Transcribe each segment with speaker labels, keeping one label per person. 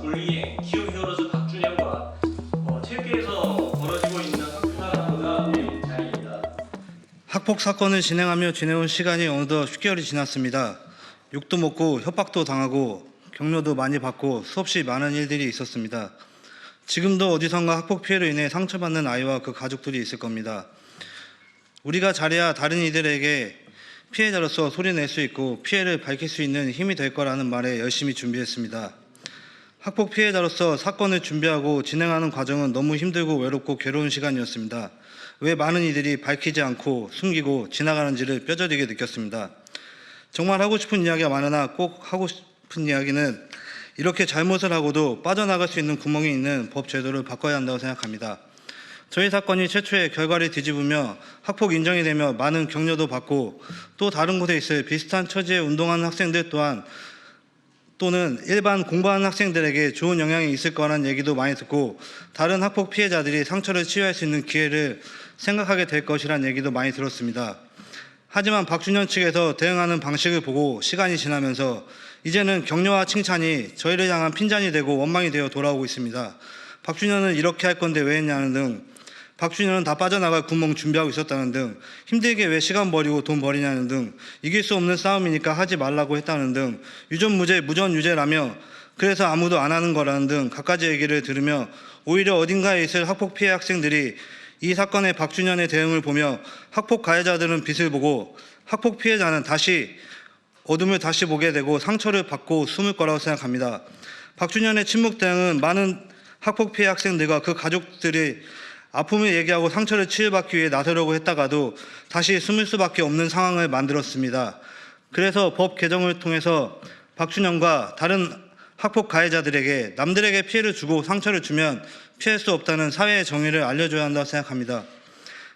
Speaker 1: 불이행 키움 히어로즈 박준영과 체육계에서 벌어지고 있는 학교사고가 된 자리입니다.
Speaker 2: 학폭 사건을 진행하며 지내온 시간이 어느덧 10개월이 지났습니다. 욕도 먹고 협박도 당하고 격려도 많이 받고 수없이 많은 일들이 있었습니다. 지금도 어디선가 학폭 피해로 인해 상처받는 아이와 그 가족들이 있을 겁니다. 우리가 잘해야 다른 이들에게 피해자로서 소리낼 수 있고 피해를 밝힐 수 있는 힘이 될 거라는 말에 열심히 준비했습니다. 학폭 피해자로서 사건을 준비하고 진행하는 과정은 너무 힘들고 외롭고 괴로운 시간이었습니다. 왜 많은 이들이 밝히지 않고 숨기고 지나가는지를 뼈저리게 느꼈습니다. 정말 하고 싶은 이야기가 많으나 꼭 하고 싶은 이야기는 이렇게 잘못을 하고도 빠져나갈 수 있는 구멍이 있는 법 제도를 바꿔야 한다고 생각합니다. 저희 사건이 최초의 결과를 뒤집으며 학폭 인정이 되며 많은 격려도 받고 또 다른 곳에 있을 비슷한 처지에 운동하는 학생들 또는 일반 공부하는 학생들에게 좋은 영향이 있을 거라는 얘기도 많이 듣고 다른 학폭 피해자들이 상처를 치유할 수 있는 기회를 생각하게 될 것이라는 얘기도 많이 들었습니다. 하지만 박준현 측에서 대응하는 방식을 보고 시간이 지나면서 이제는 격려와 칭찬이 저희를 향한 핀잔이 되고 원망이 되어 돌아오고 있습니다. 박준현은 이렇게 할 건데 왜 했냐는 등, 박준현은 다 빠져나갈 구멍 준비하고 있었다는 등, 힘들게 왜 시간 버리고 돈 버리냐는 등, 이길 수 없는 싸움이니까 하지 말라고 했다는 등, 유전무죄 무전유죄라며 그래서 아무도 안 하는 거라는 등 갖가지 얘기를 들으며 오히려 어딘가에 있을 학폭 피해 학생들이 이 사건의 박준현의 대응을 보며 학폭 가해자들은 빛을 보고 학폭 피해자는 어둠을 다시 보게 되고 상처를 받고 숨을 거라고 생각합니다. 박준현의 침묵 대응은 많은 학폭 피해 학생들과 그 가족들이 아픔을 얘기하고 상처를 치유받기 위해 나서려고 했다가도 다시 숨을 수밖에 없는 상황을 만들었습니다. 그래서 법 개정을 통해서 박준현과 다른 학폭 가해자들에게 남들에게 피해를 주고 상처를 주면 피할 수 없다는 사회의 정의를 알려줘야 한다고 생각합니다.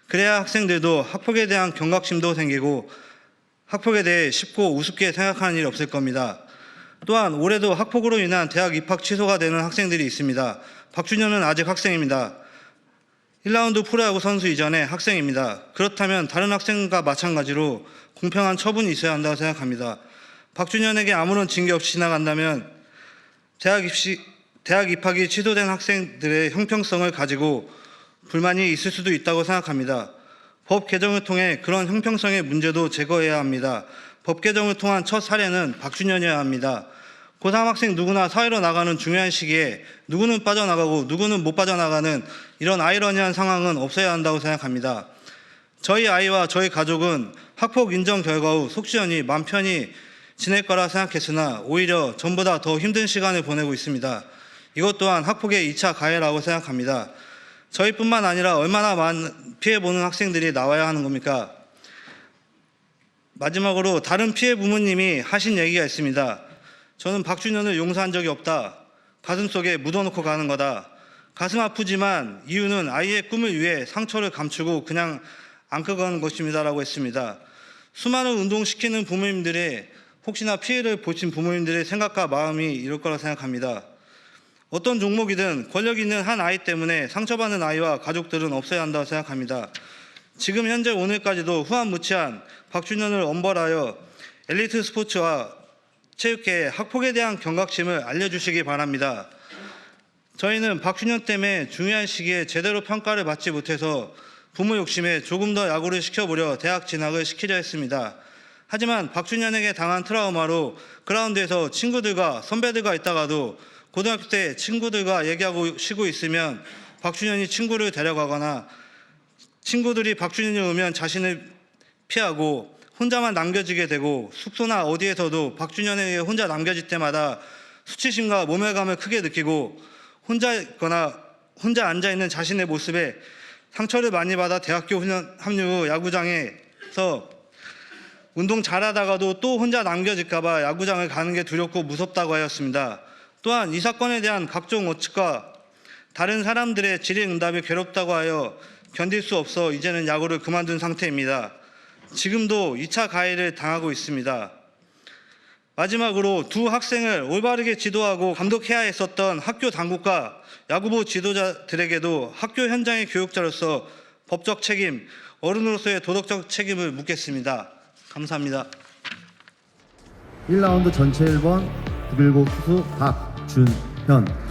Speaker 2: 그래야 학생들도 학폭에 대한 경각심도 생기고 학폭에 대해 쉽고 우습게 생각하는 일이 없을 겁니다. 또한 올해도 학폭으로 인한 대학 입학 취소가 되는 학생들이 있습니다. 박준현은 아직 학생입니다. 1라운드 프로야구 선수 이전에 학생입니다. 그렇다면 다른 학생과 마찬가지로 공평한 처분이 있어야 한다고 생각합니다. 박준현에게 아무런 징계 없이 지나간다면 대학 입학이 취소된 학생들의 형평성을 가지고 불만이 있을 수도 있다고 생각합니다. 법 개정을 통해 그런 형평성의 문제도 제거해야 합니다. 법 개정을 통한 첫 사례는 박준현이어야 합니다. 고3 학생 누구나 사회로 나가는 중요한 시기에 누구는 빠져나가고 누구는 못 빠져나가는 이런 아이러니한 상황은 없어야 한다고 생각합니다. 저희 아이와 저희 가족은 학폭 인정 결과 후 속 시원히 맘 편히 지낼 거라 생각했으나 오히려 전보다 더 힘든 시간을 보내고 있습니다. 이것 또한 학폭의 2차 가해라고 생각합니다. 저희뿐만 아니라 얼마나 많은 피해보는 학생들이 나와야 하는 겁니까? 마지막으로 다른 피해 부모님이 하신 얘기가 있습니다. 저는 박준현을 용서한 적이 없다. 가슴속에 묻어놓고 가는 거다. 가슴 아프지만 이유는 아이의 꿈을 위해 상처를 감추고 그냥 안고 가는 것입니다라고 했습니다. 수많은 운동시키는 부모님들의 혹시나 피해를 보신 부모님들의 생각과 마음이 이럴 거라 생각합니다. 어떤 종목이든 권력 있는 한 아이 때문에 상처받는 아이와 가족들은 없어야 한다고 생각합니다. 지금 현재 오늘까지도 후한무치한 박준현을 엄벌하여 엘리트 스포츠와 체육계에 학폭에 대한 경각심을 알려주시기 바랍니다. 저희는 박준현 때문에 중요한 시기에 제대로 평가를 받지 못해서 부모 욕심에 조금 더 야구를 시켜보려 대학 진학을 시키려 했습니다. 하지만 박준현에게 당한 트라우마로 그라운드에서 친구들과 선배들과 있다가도 고등학교 때 친구들과 얘기하고 쉬고 있으면 박준현이 친구를 데려가거나 친구들이 박준현이 오면 자신을 피하고 혼자만 남겨지게 되고 숙소나 어디에서도 박준현에 의해 혼자 남겨질 때마다 수치심과 모멸감을 크게 느끼고 혼자 있거나 혼자 앉아있는 자신의 모습에 상처를 많이 받아 대학교 합류 후 야구장에서 운동 잘하다가도 또 혼자 남겨질까 봐 야구장을 가는 게 두렵고 무섭다고 하였습니다. 또한 이 사건에 대한 각종 오측과 다른 사람들의 질의응답이 괴롭다고 하여 견딜 수 없어 이제는 야구를 그만둔 상태입니다. 지금도 2차 가해를 당하고 있습니다. 마지막으로 두 학생을 올바르게 지도하고 감독해야 했었던 학교 당국과 야구부 지도자들에게도 학교 현장의 교육자로서 법적 책임, 어른으로서의 도덕적 책임을 묻겠습니다. 감사합니다.
Speaker 3: 1라운드 전체 1번 919 투수 박준현 한편